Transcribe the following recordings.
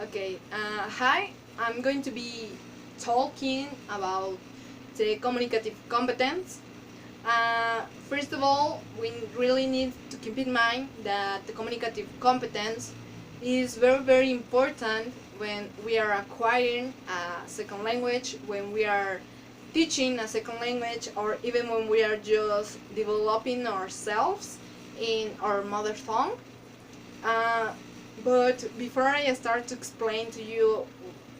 Okay, hi, I'm going to be talking about the communicative competence. First of all, we really need to keep in mind that the communicative competence is very, very important when we are acquiring a second language, when we are teaching a second language, or even when we are just developing ourselves in our mother tongue. Uh, but before I start to explain to you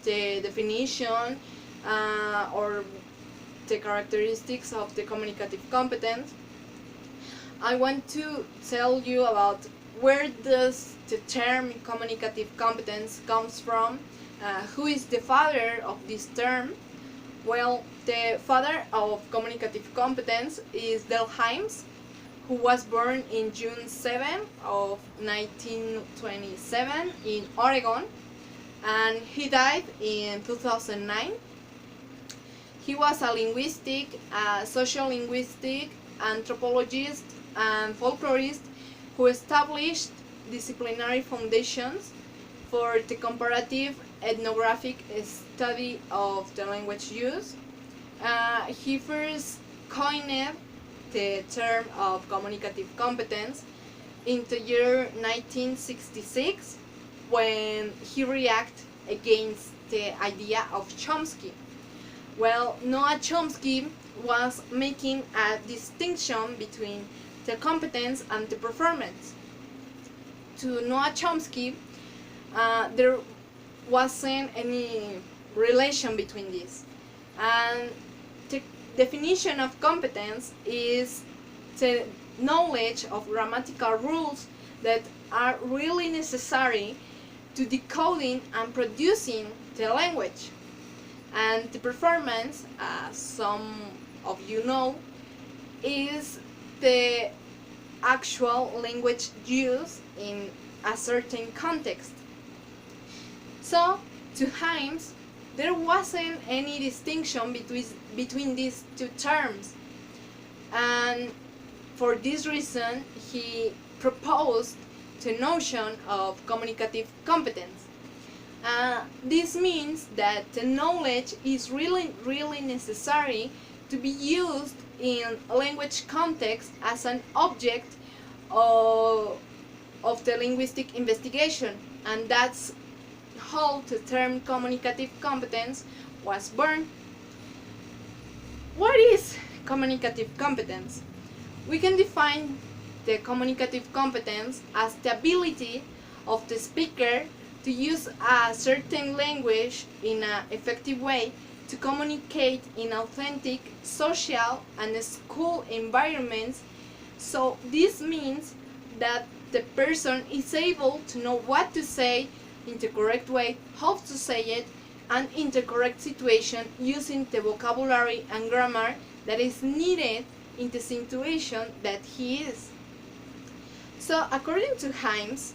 the definition or the characteristics of the communicative competence, I want to tell you about where does the term communicative competence comes from, who is the father of this term. Well, the father of communicative competence is Del Himes, who was born in June 7 of 1927 in Oregon, and he died in 2009. He was a linguistic, sociolinguistic, anthropologist, and folklorist who established disciplinary foundations for the comparative ethnographic study of the language use. He first coined the term of communicative competence in the year 1966 when he reacted against the idea of Chomsky. Well, Noah Chomsky was making a distinction between the competence and the performance. To Noah Chomsky, there wasn't any relation between these. And the definition of competence is the knowledge of grammatical rules that are really necessary to decoding and producing the language. And the performance, as some of you know, is the actual language used in a certain context. So, to Himes, there wasn't any distinction between these two terms. And for this reason, he proposed the notion of communicative competence. This means that the knowledge is really necessary to be used in language context as an object of the linguistic investigation, and that's how the term communicative competence was born. What is communicative competence? We can define the communicative competence as the ability of the speaker to use a certain language in an effective way to communicate in authentic social and school environments. So this means that the person is able to know what to say in the correct way, how to say it, and in the correct situation using the vocabulary and grammar that is needed in the situation that he is. So according to Himes,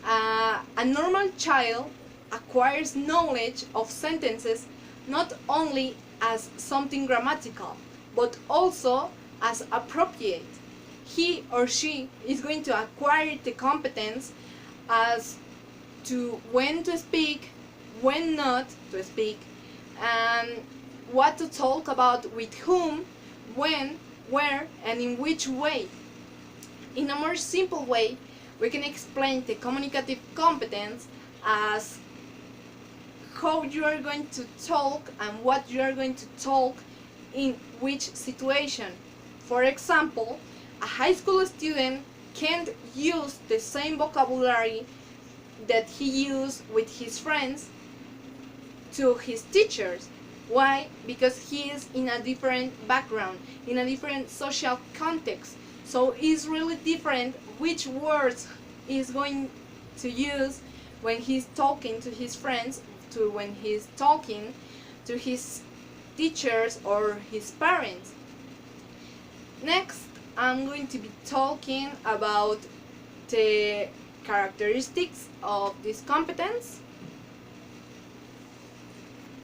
a normal child acquires knowledge of sentences not only as something grammatical, but also as appropriate. He or she is going to acquire the competence as to when to speak, when not to speak, and what to talk about with whom, when, where, and in which way. In a more simple way, we can explain the communicative competence as how you are going to talk and what you are going to talk in which situation. For example, a high school student can't use the same vocabulary that he used with his friends to his teachers. Why? Because he is in a different background, in a different social context. So it's really different which words he's going to use when he's talking to his friends to when he's talking to his teachers or his parents. Next, I'm going to be talking about the characteristics of this competence.